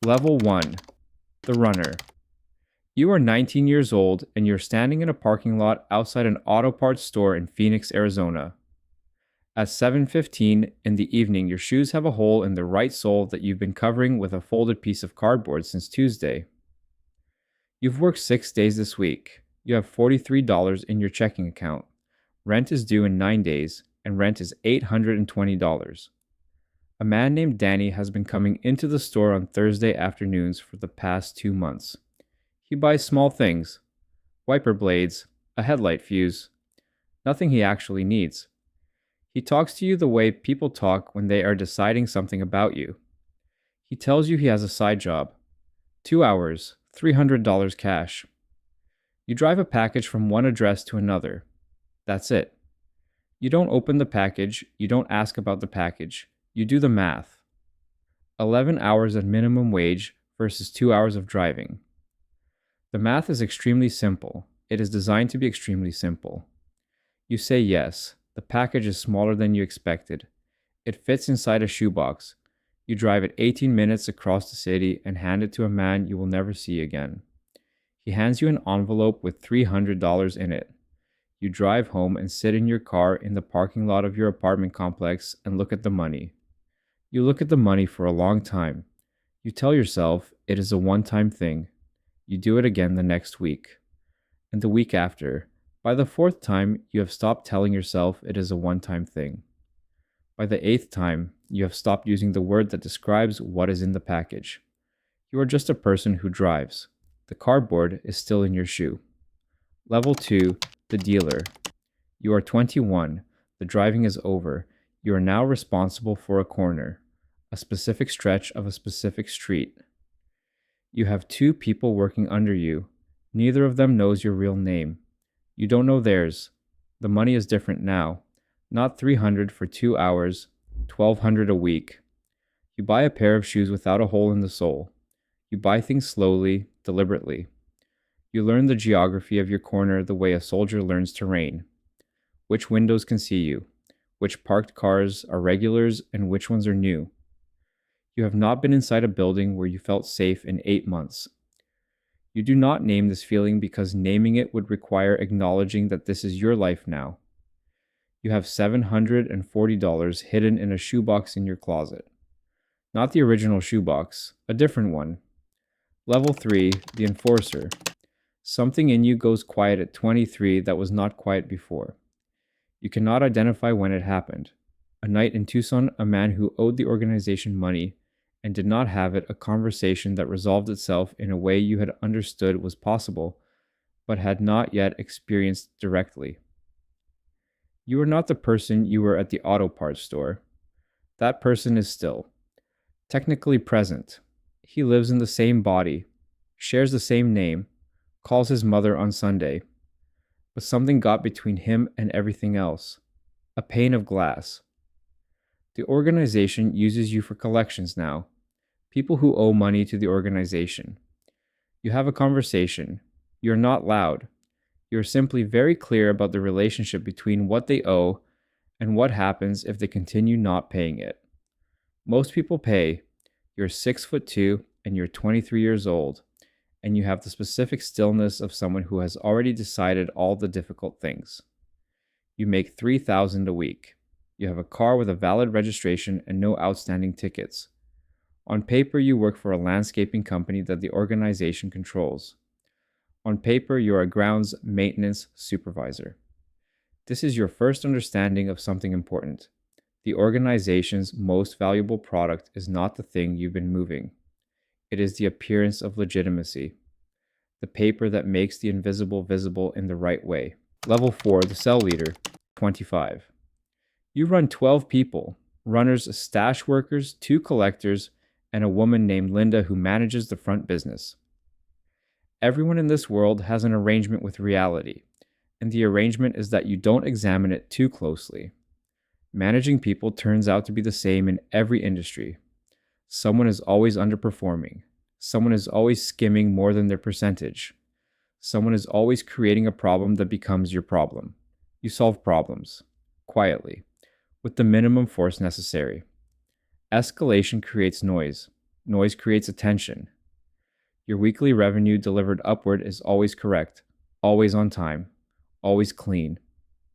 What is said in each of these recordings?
Level 1. The Runner. You are 19 years old and you're standing in a parking lot outside an auto parts store in Phoenix, Arizona. At 7:15 in the evening, your shoes have a hole in the right sole that you've been covering with a folded piece of cardboard since Tuesday. You've worked 6 days this week. You have $43 in your checking account. Rent is due in 9 days, and rent is $820. A man named Danny has been coming into the store on Thursday afternoons for the past 2 months. He buys small things: wiper blades, a headlight fuse, nothing he actually needs. He talks to you the way people talk when they are deciding something about you. He tells you he has a side job. 2 hours, $300 cash. You drive a package from one address to another. That's it. You don't open the package, you don't ask about the package, you do the math. 11 hours at minimum wage versus 2 hours of driving. The math is extremely simple. It is designed to be extremely simple. You say yes. The package is smaller than you expected. It fits inside a shoebox. You drive it 18 minutes across the city and hand it to a man you will never see again. He hands you an envelope with $300 in it. You drive home and sit in your car in the parking lot of your apartment complex and look at the money. You look at the money for a long time. You tell yourself it is a one-time thing. You do it again the next week, and the week after. By the fourth time, you have stopped telling yourself it is a one-time thing. By the eighth time, you have stopped using the word that describes what is in the package. You are just a person who drives. The cardboard is still in your shoe. Level 2, the dealer. You are 21. The driving is over. You are now responsible for a corner, a specific stretch of a specific street. You have 2 people working under you. Neither of them knows your real name. You don't know theirs. The money is different now. Not $300 for 2 hours, $1,200 a week. You buy a pair of shoes without a hole in the sole. You buy things slowly, deliberately. You learn the geography of your corner the way a soldier learns terrain. Which windows can see you, which parked cars are regulars and which ones are new. You have not been inside a building where you felt safe in 8 months. You do not name this feeling because naming it would require acknowledging that this is your life now. You have $740 hidden in a shoebox in your closet. Not the original shoebox, a different one. Level 3, the enforcer. Something in you goes quiet at 23 that was not quiet before. You cannot identify when it happened. A night in Tucson, a man who owed the organization money and did not have it, a conversation that resolved itself in a way you had understood was possible, but had not yet experienced directly. You are not the person you were at the auto parts store. That person is still, technically present. He lives in the same body, shares the same name, calls his mother on Sunday. But something got between him and everything else. A pane of glass. The organization uses you for collections now. People who owe money to the organization. You have a conversation. You're not loud. You're simply very clear about the relationship between what they owe and what happens if they continue not paying it. Most people pay. You're 6'2" and you're 23 years old, and you have the specific stillness of someone who has already decided all the difficult things. You make $3,000 a week. You have a car with a valid registration and no outstanding tickets. On paper, you work for a landscaping company that the organization controls. On paper, you are a grounds maintenance supervisor. This is your first understanding of something important. The organization's most valuable product is not the thing you've been moving. It is the appearance of legitimacy. The paper that makes the invisible visible in the right way. Level 4, the cell leader, 25. You run 12 people, runners, stash workers, 2 collectors, and a woman named Linda who manages the front business. Everyone in this world has an arrangement with reality, and the arrangement is that you don't examine it too closely. Managing people turns out to be the same in every industry. Someone is always underperforming. Someone is always skimming more than their percentage. Someone is always creating a problem that becomes your problem. You solve problems, quietly, with the minimum force necessary. Escalation creates noise. Noise creates attention. Your weekly revenue delivered upward is always correct, always on time, always clean.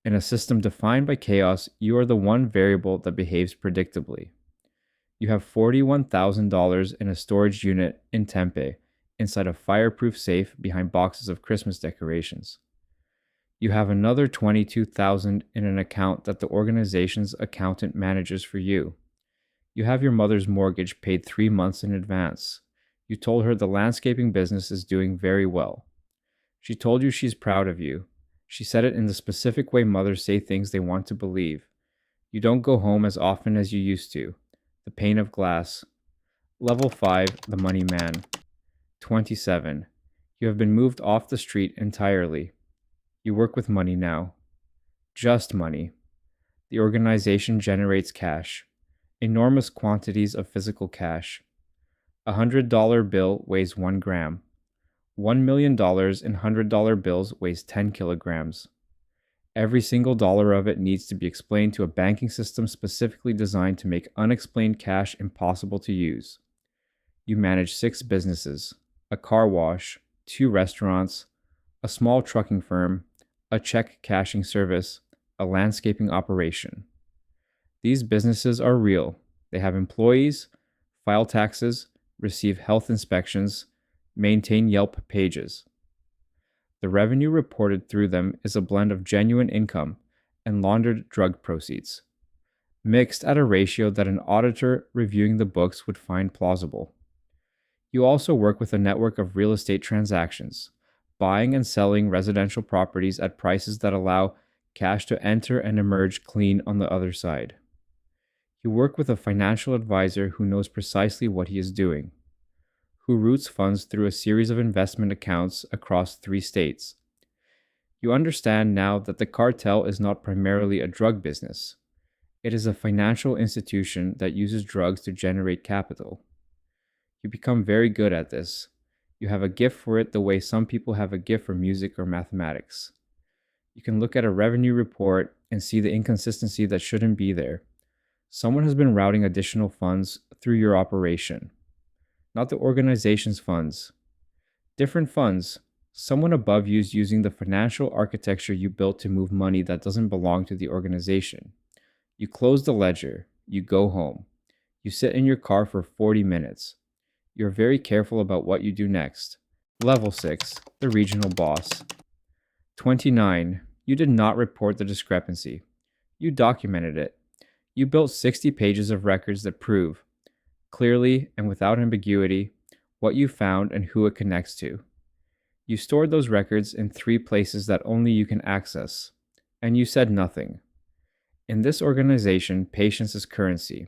In a system defined by chaos, you are the one variable that behaves predictably. You have $41,000 in a storage unit in Tempe, inside a fireproof safe behind boxes of Christmas decorations. You have another $22,000 in an account that the organization's accountant manages for you. You have your mother's mortgage paid 3 months in advance. You told her the landscaping business is doing very well. She told you she's proud of you. She said it in the specific way mothers say things they want to believe. You don't go home as often as you used to. The pane of glass. Level 5, the money man. 27. You have been moved off the street entirely. You work with money now. Just money. The organization generates cash. Enormous quantities of physical cash. $100 bill weighs 1 gram. $1 million in $100 bills weighs 10 kilograms. Every single dollar of it needs to be explained to a banking system specifically designed to make unexplained cash impossible to use. You manage 6 businesses, a car wash, 2 restaurants, a small trucking firm, a check cashing service, a landscaping operation. These businesses are real. They have employees, file taxes, receive health inspections, maintain Yelp pages. The revenue reported through them is a blend of genuine income and laundered drug proceeds, mixed at a ratio that an auditor reviewing the books would find plausible. You also work with a network of real estate transactions, buying and selling residential properties at prices that allow cash to enter and emerge clean on the other side. You work with a financial advisor who knows precisely what he is doing, who routes funds through a series of investment accounts across 3 states. You understand now that the cartel is not primarily a drug business. It is a financial institution that uses drugs to generate capital. You become very good at this. You have a gift for it the way some people have a gift for music or mathematics. You can look at a revenue report and see the inconsistency that shouldn't be there. Someone has been routing additional funds through your operation. Not the organization's funds. Different funds. Someone above you is using the financial architecture you built to move money that doesn't belong to the organization. You close the ledger. You go home. You sit in your car for 40 minutes. You're very careful about what you do next. Level 6, the regional boss. 29. You did not report the discrepancy. You documented it. You built 60 pages of records that prove, clearly and without ambiguity, what you found and who it connects to. You stored those records in 3 places that only you can access, and you said nothing. In this organization, patience is currency.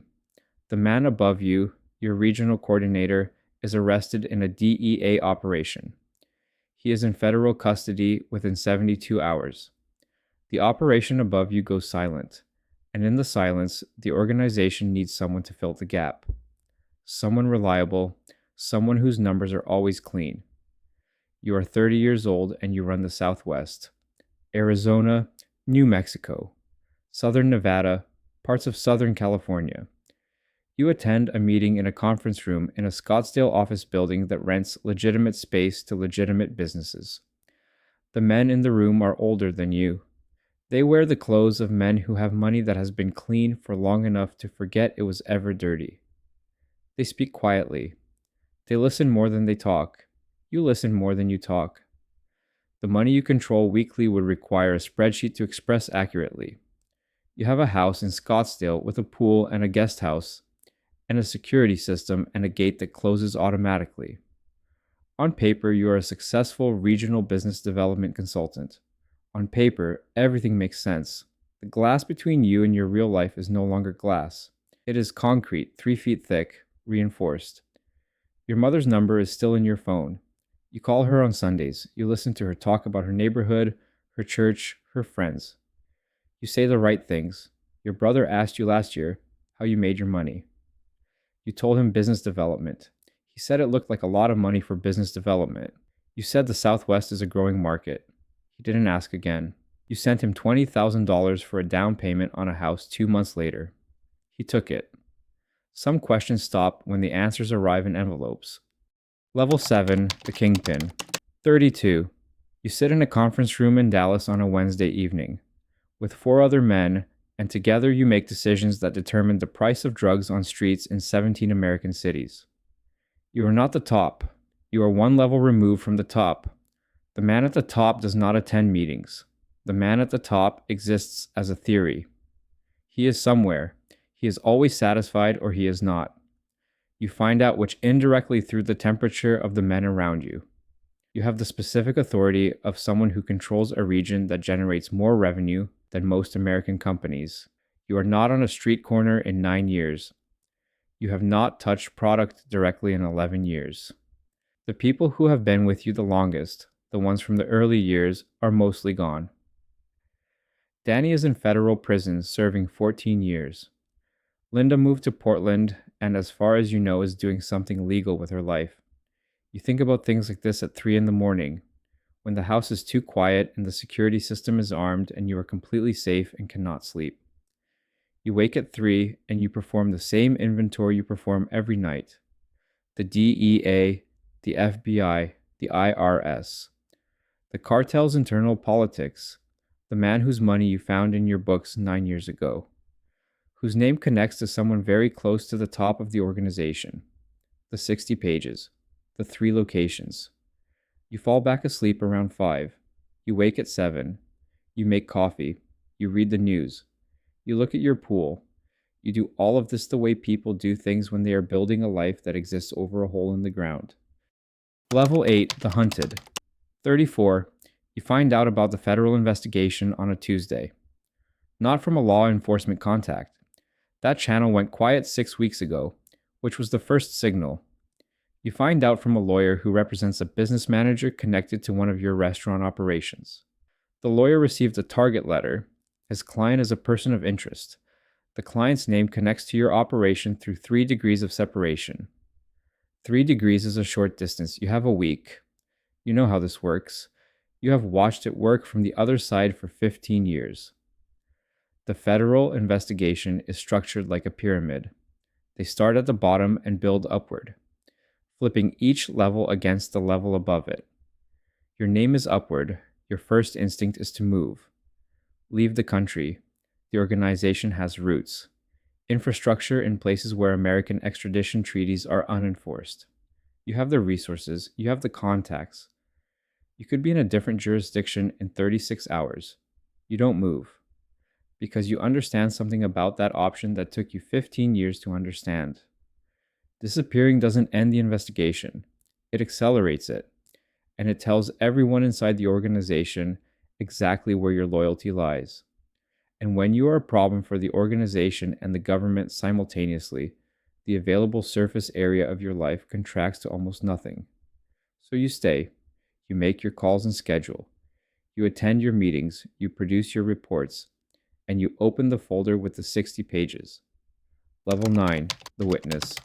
The man above you, your regional coordinator, is arrested in a DEA operation. He is in federal custody within 72 hours. The operation above you goes silent, and in the silence, the organization needs someone to fill the gap. Someone reliable, someone whose numbers are always clean. You are 30 years old and you run the Southwest, Arizona, New Mexico, Southern Nevada, parts of Southern California. You attend a meeting in a conference room in a Scottsdale office building that rents legitimate space to legitimate businesses. The men in the room are older than you. They wear the clothes of men who have money that has been clean for long enough to forget it was ever dirty. They speak quietly. They listen more than they talk. You listen more than you talk. The money you control weekly would require a spreadsheet to express accurately. You have a house in Scottsdale with a pool and a guest house, and a security system and a gate that closes automatically. On paper, you are a successful regional business development consultant. On paper, everything makes sense. The glass between you and your real life is no longer glass. It is concrete, 3 feet thick, reinforced. Your mother's number is still in your phone. You call her on Sundays. You listen to her talk about her neighborhood, her church, her friends. You say the right things. Your brother asked you last year how you made your money. You told him business development. He said it looked like a lot of money for business development. You said the Southwest is a growing market. He didn't ask again. You sent him $20,000 for a down payment on a house 2 months later. He took it. Some questions stop when the answers arrive in envelopes. Level 7, the Kingpin. 32. You sit in a conference room in Dallas on a Wednesday evening with four other men, and together you make decisions that determine the price of drugs on streets in 17 American cities. You are not the top. You are one level removed from the top. The man at the top does not attend meetings. The man at the top exists as a theory. He is somewhere. He is always satisfied or he is not. You find out which indirectly through the temperature of the men around you. You have the specific authority of someone who controls a region that generates more revenue than most American companies. You are not on a street corner in 9 years. You have not touched product directly in 11 years. The people who have been with you the longest, the ones from the early years, are mostly gone. Danny is in federal prison serving 14 years. Linda moved to Portland and, as far as you know, is doing something legal with her life. You think about things like this at 3 in the morning, when the house is too quiet and the security system is armed and you are completely safe and cannot sleep. You wake at 3 and you perform the same inventory you perform every night. The DEA, the FBI, the IRS, the cartel's internal politics, the man whose money you found in your books 9 years ago, whose name connects to someone very close to the top of the organization, the 60 pages, the 3 locations. You fall back asleep around 5. You wake at 7. You make coffee. You read the news. You look at your pool. You do all of this the way people do things when they are building a life that exists over a hole in the ground. Level 8, the Hunted. 34. You find out about the federal investigation on a Tuesday. Not from a law enforcement contact. That channel went quiet 6 weeks ago, which was the first signal. You find out from a lawyer who represents a business manager connected to one of your restaurant operations. The lawyer received a target letter. His client is a person of interest. The client's name connects to your operation through 3 degrees of separation. 3 degrees is a short distance. You have a week. You know how this works. You have watched it work from the other side for 15 years. The federal investigation is structured like a pyramid. They start at the bottom and build upward, flipping each level against the level above it. Your name is upward. Your first instinct is to move. Leave the country. The organization has roots. Infrastructure in places where American extradition treaties are unenforced. You have the resources. You have the contacts. You could be in a different jurisdiction in 36 hours. You don't move, because you understand something about that option that took you 15 years to understand. Disappearing doesn't end the investigation. It accelerates it, and it tells everyone inside the organization exactly where your loyalty lies. And when you are a problem for the organization and the government simultaneously, the available surface area of your life contracts to almost nothing. So you stay. You make your calls and schedule. You attend your meetings. You produce your reports. And you open the folder with the 60 pages. Level 9, the Witness.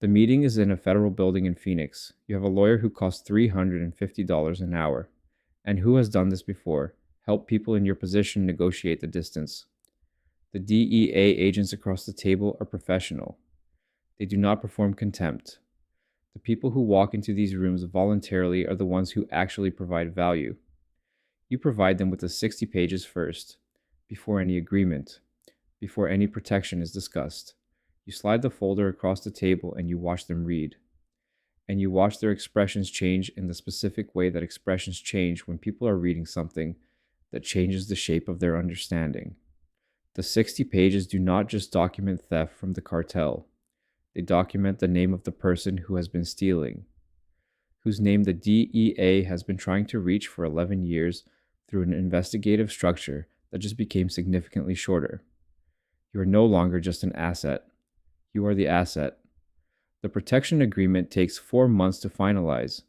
The meeting is in a federal building in Phoenix. You have a lawyer who costs $350 an hour. And who has done this before? Help people in your position negotiate the distance. The DEA agents across the table are professional. They do not perform contempt. The people who walk into these rooms voluntarily are the ones who actually provide value. You provide them with the 60 pages first, before any agreement, before any protection is discussed. You slide the folder across the table and you watch them read. And you watch their expressions change in the specific way that expressions change when people are reading something that changes the shape of their understanding. The 60 pages do not just document theft from the cartel. They document the name of the person who has been stealing, whose name the DEA has been trying to reach for 11 years through an investigative structure that just became significantly shorter. You are no longer just an asset. You are the asset. The protection agreement takes 4 months to finalize.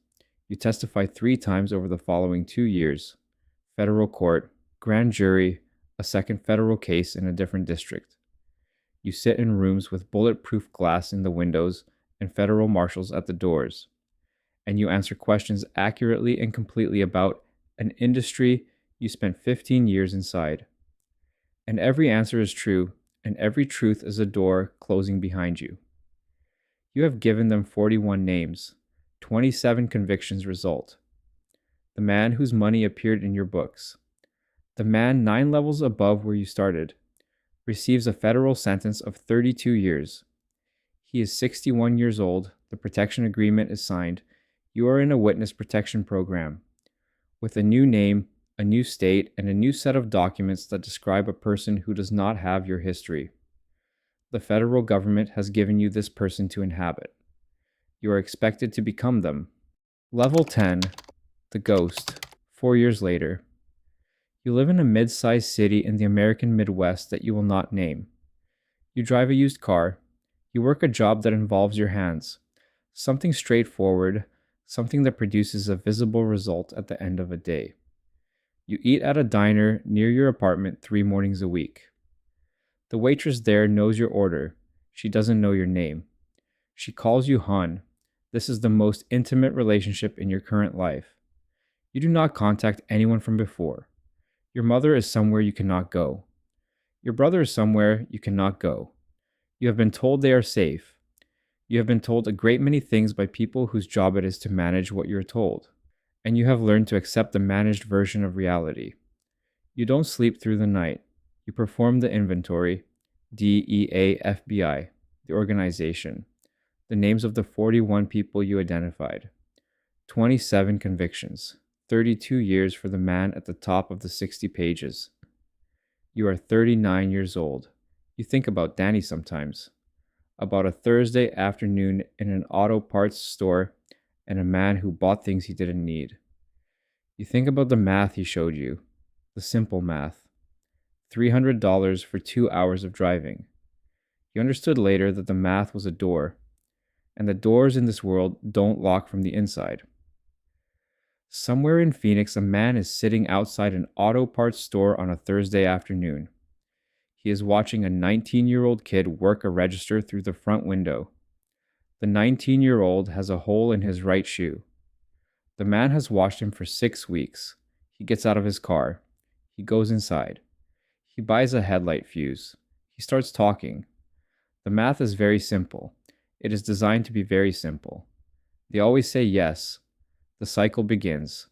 You testify 3 times over the following 2 years. Federal court, grand jury, a second federal case in a different district. You sit in rooms with bulletproof glass in the windows and federal marshals at the doors. And you answer questions accurately and completely about an industry you spent 15 years inside. And every answer is true, and every truth is a door closing behind you. You have given them 41 names. 27 convictions result. The man whose money appeared in your books. The man 9 levels above where you started receives a federal sentence of 32 years. He is 61 years old. The protection agreement is signed. You are in a witness protection program with a new name, a new state, and a new set of documents that describe a person who does not have your history. The federal government has given you this person to inhabit. You are expected to become them. Level 10, The Ghost, 4 years later. You live in a mid-sized city in the American Midwest that you will not name. You drive a used car. You work a job that involves your hands. Something straightforward, something that produces a visible result at the end of a day. You eat at a diner near your apartment 3 mornings a week. The waitress there knows your order. She doesn't know your name. She calls you hon. This is the most intimate relationship in your current life. You do not contact anyone from before. Your mother is somewhere you cannot go. Your brother is somewhere you cannot go. You have been told they are safe. You have been told a great many things by people whose job it is to manage what you are told. And you have learned to accept the managed version of reality. You don't sleep through the night. You perform the inventory, DEA FBI, the organization, the names of the 41 people you identified, 27 convictions, 32 years for the man at the top of the 60 pages. You are 39 years old. You think about Danny sometimes, about a Thursday afternoon in an auto parts store and a man who bought things he didn't need. You think about the math he showed you, the simple math. $300 for 2 hours of driving. You understood later that the math was a door, and the doors in this world don't lock from the inside. Somewhere in Phoenix, a man is sitting outside an auto parts store on a Thursday afternoon. He is watching a 19-year-old kid work a register through the front window. The 19-year-old has a hole in his right shoe. The man has watched him for 6 weeks. He gets out of his car. He goes inside. He buys a headlight fuse. He starts talking. The math is very simple. It is designed to be very simple. They always say yes. The cycle begins.